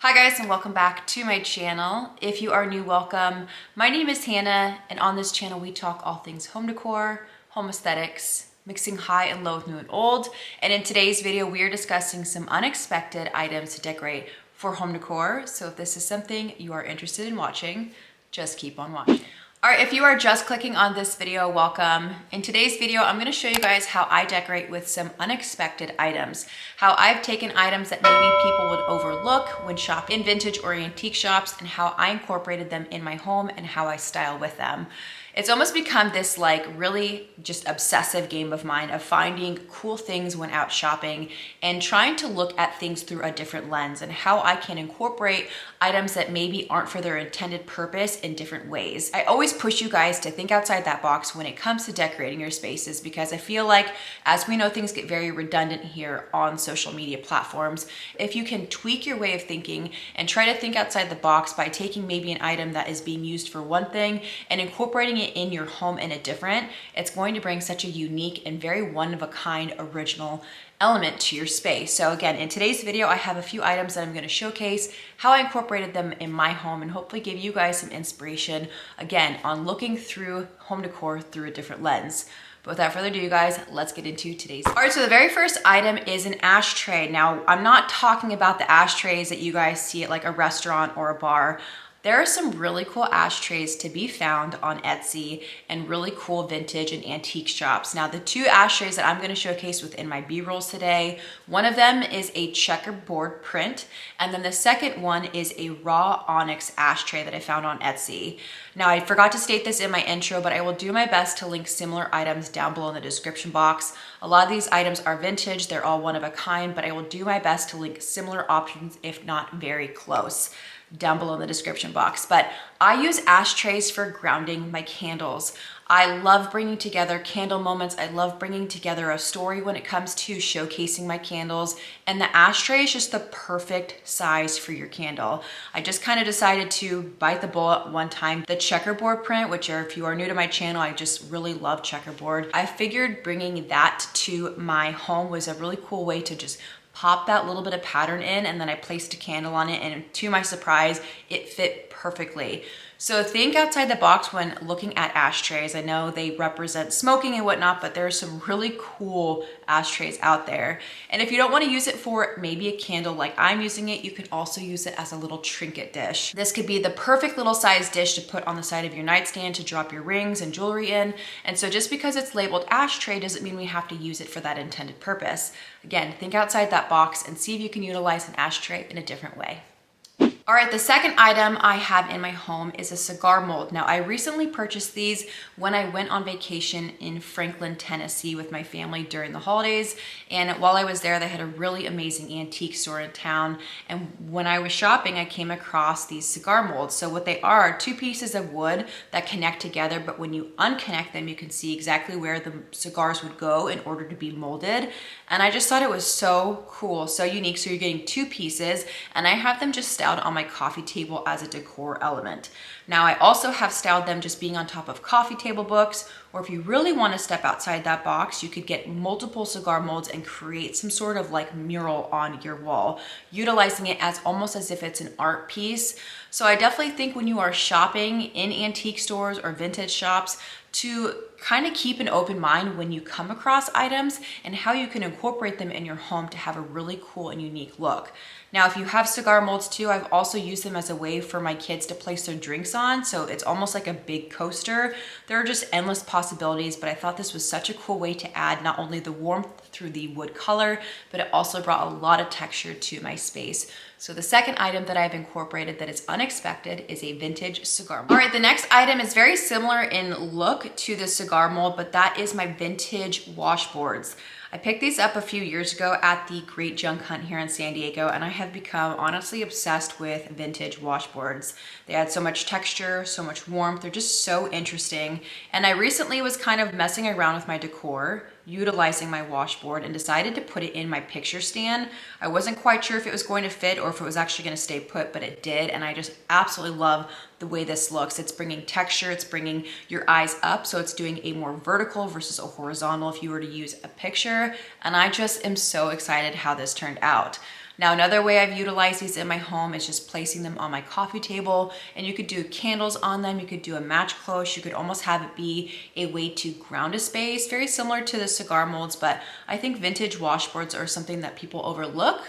Hi guys, and welcome back to my channel. If you are new, welcome. My name is Hannah, and on this channel we talk all things home decor, home aesthetics, mixing high and low with new and old. And in today's video, we are discussing some unexpected items to decorate for home decor. So if this is something you are interested in watching, just keep on watching. All right, if you are just clicking on this video, welcome. In today's video, I'm gonna show you guys how I decorate with some unexpected items, how I've taken items that maybe people would overlook when shopping in vintage or antique shops, and how I incorporated them in my home and how I style with them. It's almost become this like really just obsessive game of mine of finding cool things when out shopping and trying to look at things through a different lens and how I can incorporate items that maybe aren't for their intended purpose in different ways. I always push you guys to think outside that box when it comes to decorating your spaces, because I feel like, as we know, things get very redundant here on social media platforms. If you can tweak your way of thinking and try to think outside the box by taking maybe an item that is being used for one thing and incorporating it in your home in a different, it's going to bring such a unique and very one-of-a-kind original element to your space. So again, in today's video, I have a few items that I'm going to showcase how I incorporated them in my home and hopefully give you guys some inspiration, again, on looking through home decor through a different lens. But without further ado, you guys, let's get into today's. All right, so the very first item is an ashtray. Now, I'm not talking about the ashtrays that you guys see at like a restaurant or a bar. There are some really cool ashtrays to be found on Etsy and really cool vintage and antique shops. Now, the two ashtrays that I'm going to showcase within my B-rolls today, one of them is a checkerboard print, and then the second one is a raw onyx ashtray that I found on Etsy. Now, I forgot to state this in my intro, but I will do my best to link similar items down below in the description box. A lot of these items are vintage, they're all one of a kind, but I will do my best to link similar options, if not very close, down below in the description box. But I use ashtrays for grounding my candles. I love bringing together candle moments. I love bringing together a story when it comes to showcasing my candles, and the ashtray is just the perfect size for your candle. I just kind of decided to bite the bullet one time. The checkerboard print, which if you are new to my channel, I just really love checkerboard. I figured bringing that to my home was a really cool way to just pop that little bit of pattern in, and then I placed a candle on it, and to my surprise, it fit perfectly. So think outside the box when looking at ashtrays. I know they represent smoking and whatnot, but there's some really cool ashtrays out there. And if you don't want to use it for maybe a candle like I'm using it, you can also use it as a little trinket dish. This could be the perfect little size dish to put on the side of your nightstand to drop your rings and jewelry in. And so just because it's labeled ashtray doesn't mean we have to use it for that intended purpose. Again, think outside that box and see if you can utilize an ashtray in a different way. All right, the second item I have in my home is a cigar mold. Now, I recently purchased these when I went on vacation in Franklin, Tennessee with my family during the holidays. And while I was there, they had a really amazing antique store in town. And when I was shopping, I came across these cigar molds. So what they are two pieces of wood that connect together, but when you unconnect them, you can see exactly where the cigars would go in order to be molded. And I just thought it was so cool, so unique. So you're getting two pieces, and I have them just styled on my coffee table as a decor element. Now, I also have styled them just being on top of coffee table books, or if you really want to step outside that box, you could get multiple cigar molds and create some sort of like mural on your wall, utilizing it as almost as if it's an art piece. So I definitely think when you are shopping in antique stores or vintage shops, to kind of keep an open mind when you come across items and how you can incorporate them in your home to have a really cool and unique look. Now, if you have cigar molds too, I've also used them as a way for my kids to place their drinks on. So it's almost like a big coaster. There are just endless possibilities, but I thought this was such a cool way to add not only the warmth through the wood color, but it also brought a lot of texture to my space. So the second item that I've incorporated that is unexpected is a vintage cigar mold. All right, the next item is very similar in look to the cigar mold, but that is my vintage washboards. I picked these up a few years ago at the Great Junk Hunt here in San Diego, and I have become honestly obsessed with vintage washboards. They add so much texture, so much warmth. They're just so interesting. And I recently was kind of messing around with my decor, utilizing my washboard, and decided to put it in my picture stand. I wasn't quite sure if it was going to fit or if it was actually going to stay put, but it did. And I just absolutely love the way this looks. It's bringing texture, it's bringing your eyes up, so it's doing a more vertical versus a horizontal if you were to use a picture. And I just am so excited how this turned out. Now, another way I've utilized these in my home is just placing them on my coffee table, and you could do candles on them. You could do a match cloche. You could almost have it be a way to ground a space, very similar to the cigar molds, but I think vintage washboards are something that people overlook.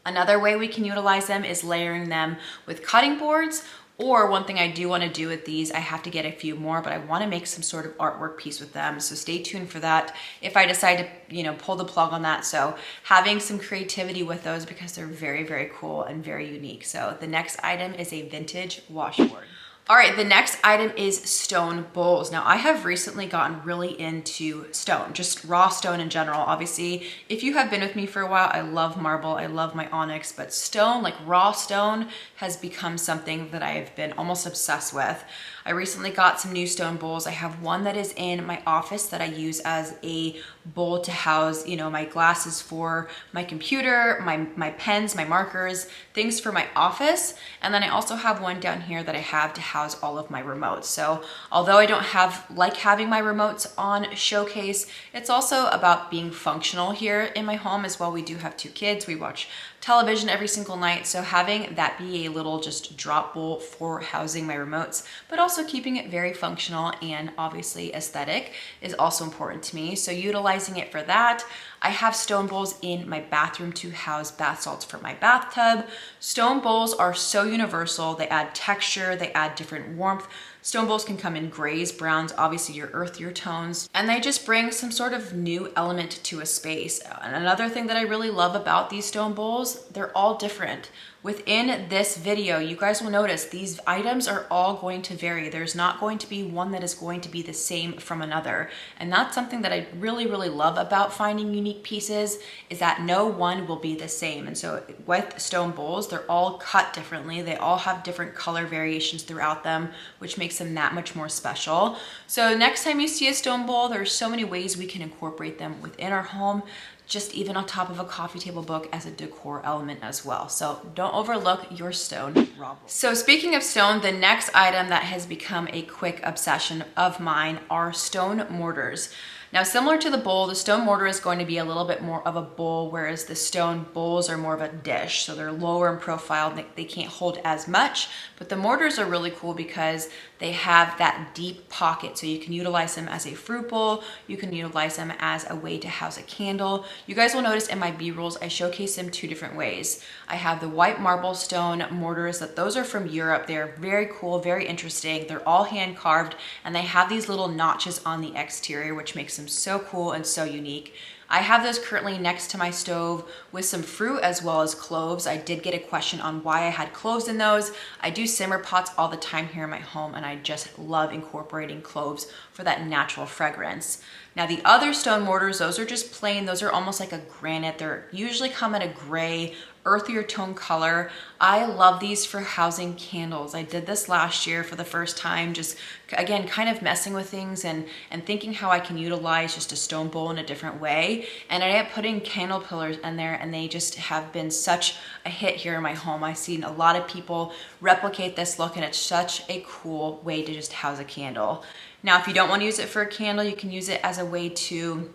Another way we can utilize them is layering them with cutting boards. Or one thing I do want to do with these, I have to get a few more, but I want to make some sort of artwork piece with them. So stay tuned for that if I decide to, pull the plug on that. So having some creativity with those because they're very, very cool and very unique. So the next item is a vintage washboard. All right, the next item is stone bowls. Now, I have recently gotten really into stone, just raw stone in general. Obviously, if you have been with me for a while, I love marble, I love my onyx, but stone, like raw stone, has become something that I've been almost obsessed with. I recently got some new stone bowls. I have one that is in my office that I use as a bowl to house, my glasses for my computer, my pens, my markers, things for my office. And then I also have one down here that I have to house all of my remotes. So although I don't like having my remotes on showcase, it's also about being functional here in my home as well. We do have 2 kids. We watch television every single night. So having that be a little just drop bowl for housing my remotes, but also keeping it very functional and obviously aesthetic is also important to me. So utilizing it for that. I have stone bowls in my bathroom to house bath salts for my bathtub. Stone bowls are so universal. They add texture, they add different warmth. Stone bowls can come in grays, browns, obviously your earthier tones, and they just bring some sort of new element to a space. And another thing that I really love about these stone bowls, they're all different. Within this video, you guys will notice these items are all going to vary. There's not going to be one that is going to be the same from another. And that's something that I really, really love about finding unique pieces, is that no one will be the same. And so with stone bowls, they're all cut differently. They all have different color variations throughout them, which makes them that much more special. So next time you see a stone bowl, there's so many ways we can incorporate them within our home, just even on top of a coffee table book as a decor element as well. So don't overlook your stone raw bowl. So speaking of stone, the next item that has become a quick obsession of mine are stone mortars. Now, similar to the bowl, the stone mortar is going to be a little bit more of a bowl, whereas the stone bowls are more of a dish. So they're lower in profile, they can't hold as much, but the mortars are really cool because they have that deep pocket. So you can utilize them as a fruit bowl. You can utilize them as a way to house a candle. You guys will notice in my B-rolls, I showcase them 2 different ways. I have the white marble stone mortars, those are from Europe. They're very cool, very interesting. They're all hand carved and they have these little notches on the exterior, which makes them so cool and so unique. I have those currently next to my stove with some fruit as well as cloves. I did get a question on why I had cloves in those. I do simmer pots all the time here in my home and I just love incorporating cloves for that natural fragrance. Now the other stone mortars, those are just plain. Those are almost like a granite. They're usually come in a gray, earthier tone color. I love these for housing candles. I did this last year for the first time, just again, kind of messing with things and thinking how I can utilize just a stone bowl in a different way. And I ended up putting candle pillars in there and they just have been such a hit here in my home. I've seen a lot of people replicate this look and it's such a cool way to just house a candle. Now, if you don't want to use it for a candle, you can use it as a way to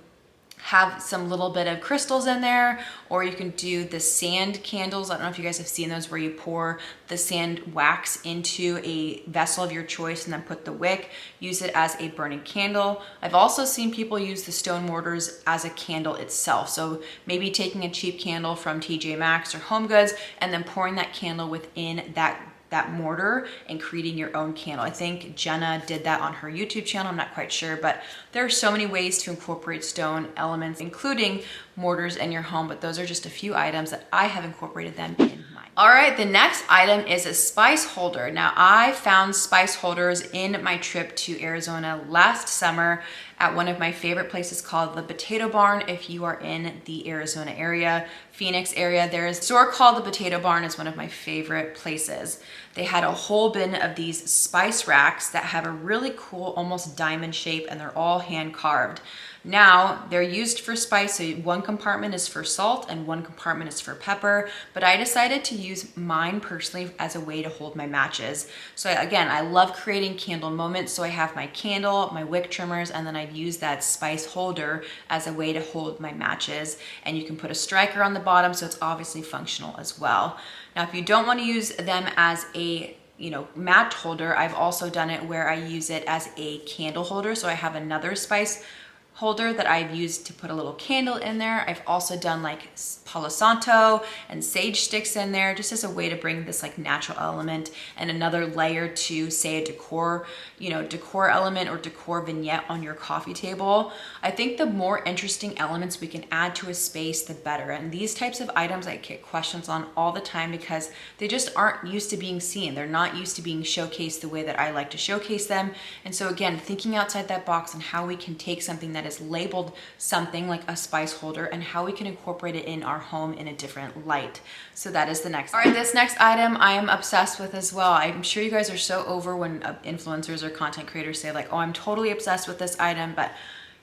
have some little bit of crystals in there, or you can do the sand candles. I don't know if you guys have seen those where you pour the sand wax into a vessel of your choice and then put the wick, use it as a burning candle. I've also seen people use the stone mortars as a candle itself. So maybe taking a cheap candle from TJ Maxx or Home Goods and then pouring that candle within that mortar and creating your own candle. I think Jenna did that on her YouTube channel. I'm not quite sure, but there are so many ways to incorporate stone elements, including mortars in your home, but those are just a few items that I have incorporated them in mine. All right, the next item is a spice holder. Now, I found spice holders in my trip to Arizona last summer at one of my favorite places called the Potato Barn. If you are in the Arizona area, Phoenix area, there is a store called the Potato Barn. It's one of my favorite places. They had a whole bin of these spice racks that have a really cool, almost diamond shape, and they're all hand carved. Now, they're used for spice, so one compartment is for salt and one compartment is for pepper, but I decided to use mine personally as a way to hold my matches. So again, I love creating candle moments, so I have my candle, my wick trimmers, and then I I've used that spice holder as a way to hold my matches, and you can put a striker on the bottom, so it's obviously functional as well. Now, if you don't want to use them as a match holder, I've also done it where I use it as a candle holder. So I have another spice holder that I've used to put a little candle in there. I've also done like Palo Santo and sage sticks in there, just as a way to bring this like natural element and another layer to, say, a decor element or decor vignette on your coffee table. I think the more interesting elements we can add to a space, the better. And these types of items I get questions on all the time because they just aren't used to being seen. They're not used to being showcased the way that I like to showcase them. And so again, thinking outside that box and how we can take something that is labeled something like a spice holder and how we can incorporate it in our home in a different light. So that is the next. All right, this next item I am obsessed with as well. I'm sure you guys are so over when influencers or content creators say like, oh, I'm totally obsessed with this item, but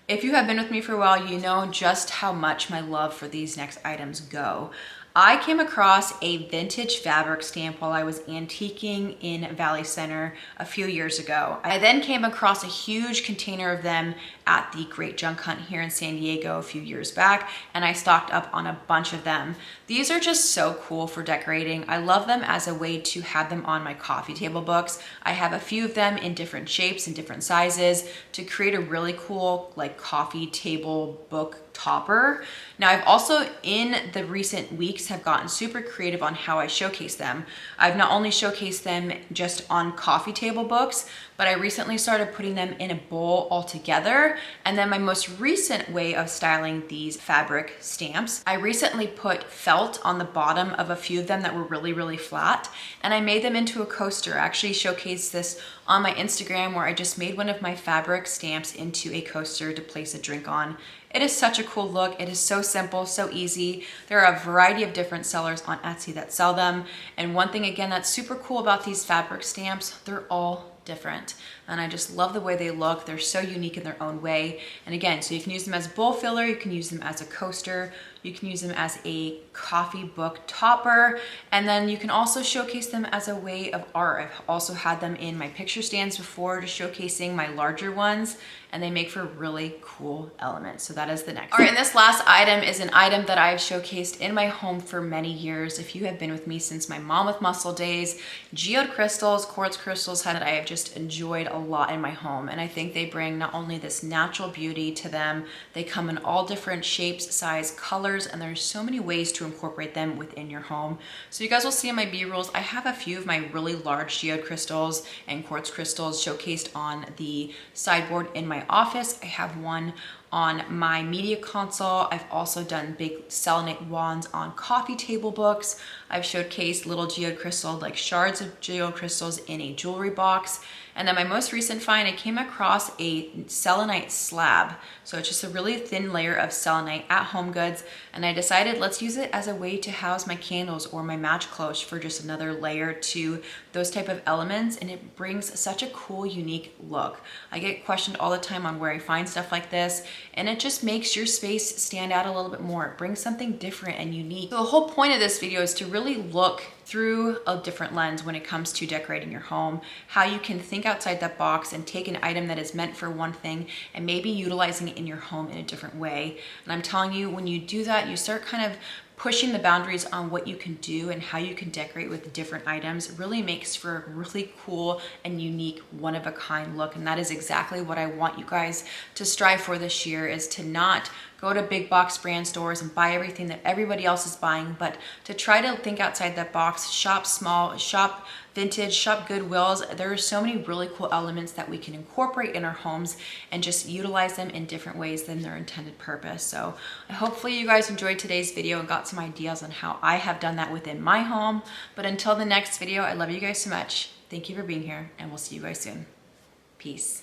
if you have been with me for a while, you know just how much my love for these next items go. I came across a vintage fabric stamp while I was antiquing in Valley Center a few years ago. I then came across a huge container of them at the Great Junk Hunt here in San Diego a few years back, and I stocked up on a bunch of them. These are just so cool for decorating. I love them as a way to have them on my coffee table books. I have a few of them in different shapes and different sizes to create a really cool like coffee table book topper. Now, I've also in the recent weeks have gotten super creative on how I showcase them. I've not only showcased them just on coffee table books, but I recently started putting them in a bowl all together. And then my most recent way of styling these fabric stamps, I recently put felt on the bottom of a few of them that were really, really flat, and I made them into a coaster. I actually showcased this on my Instagram where I just made one of my fabric stamps into a coaster to place a drink on. It is such a cool look. It is so simple, so easy. There are a variety of different sellers on Etsy that sell them. And one thing again that's super cool about these fabric stamps, they're all different. And I just love the way they look. They're so unique in their own way. And again, so you can use them as a bowl filler, you can use them as a coaster, you can use them as a coffee book topper, and then you can also showcase them as a way of art. I've also had them in my picture stands before, just showcasing my larger ones, and they make for really cool elements. So that is the next. All right, and this last item is an item that I've showcased in my home for many years. If you have been with me since my Mom with Muscle days, Geode crystals, quartz crystals that I have just enjoyed a lot in my home. And I think they bring not only this natural beauty to them, they come in all different shapes, size, colors, and there's so many ways to incorporate them within your home. So you guys will see in my B-rolls, I have a few of my really large geode crystals and quartz crystals showcased on the sideboard in my office. I have one on my media console. I've also done big selenite wands on coffee table books. I've showcased little geode crystal, like shards of geode crystals in a jewelry box. And then my most recent find, I came across a selenite slab. So it's just a really thin layer of selenite at Home Goods. And I decided let's use it as a way to house my candles or my match cloche for just another layer to those type of elements. And it brings such a cool, unique look. I get questioned all the time on where I find stuff like this, and it just makes your space stand out a little bit more. It brings something different and unique. So the whole point of this video is to really look through a different lens when it comes to decorating your home, how you can think outside that box and take an item that is meant for one thing and maybe utilizing it in your home in a different way. And I'm telling you, when you do that, you start kind of pushing the boundaries on what you can do and how you can decorate with different items. It really makes for a really cool and unique, one-of-a-kind look. And that is exactly what I want you guys to strive for this year, is to not go to big box brand stores and buy everything that everybody else is buying, but to try to think outside that box, shop small, shop vintage, shop Goodwills. There are so many really cool elements that we can incorporate in our homes and just utilize them in different ways than their intended purpose. So hopefully you guys enjoyed today's video and got some ideas on how I have done that within my home. But until the next video, I love you guys so much. Thank you for being here, and we'll see you guys soon. Peace.